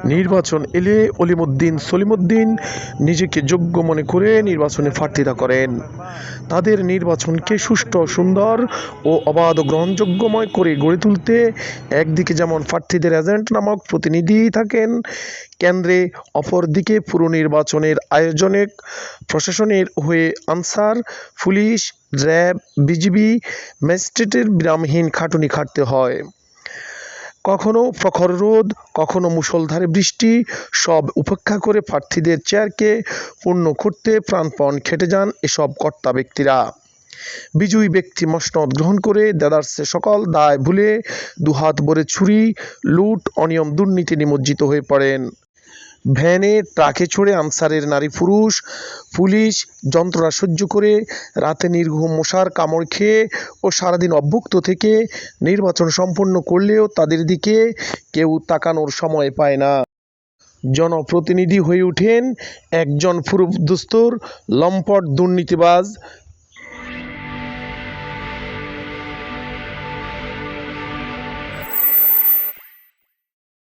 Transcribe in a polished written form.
নির্বাচন এলে অলিমুদ্দিন সলিমুদ্দিন নিজেকে যোগ্য মনে করে নির্বাচনে প্রার্থিতা করেন। তাদের নির্বাচনকে সুষ্ঠু, সুন্দর ও অবাধ ও গ্রহণযোগ্যময় করে গড়ে তুলতে একদিকে যেমন প্রার্থীদের এজেন্ট নামক প্রতিনিধি থাকেন কেন্দ্রে, অপরদিকে পুরো নির্বাচনের আয়োজনে প্রশাসনের হয়ে আনসার, পুলিশ, র্যাব, বিজিবি, ম্যাজিস্ট্রেটের বিরামহীন খাটুনি খাটতে হয়। কখনো প্রখর রোদ, কখনো মুষলধারে বৃষ্টি, সব উপেক্ষা করে প্রার্থীদের চেয়ারকে পূর্ণ করতে প্রাণপণ খেটে যান এসব কর্তা ব্যক্তিরা। বিজয়ী ব্যক্তি মসনদ গ্রহণ করে দেদারসে সকল দায় ভুলে দুহাত ভরে চুরি, লুট, অনিয়ম, দুর্নীতি নিমজ্জিত হয়ে পড়েন। ভ্যানে ট্রাকে চড়ে আনসারের নারী পুরুষ, পুলিশ যন্ত্রণা সহ্য করে, রাতে নির্ঘুম মশার কামড় খেয়ে ও সারাদিন অভুক্ত থেকে নির্বাচন সম্পন্ন করলেও তাদের দিকে কেউ তাকানোর সময় পায় না। জনপ্রতিনিধি হয়ে ওঠেন একজন পুরোদস্তুর লম্পট দুর্নীতিবাজ,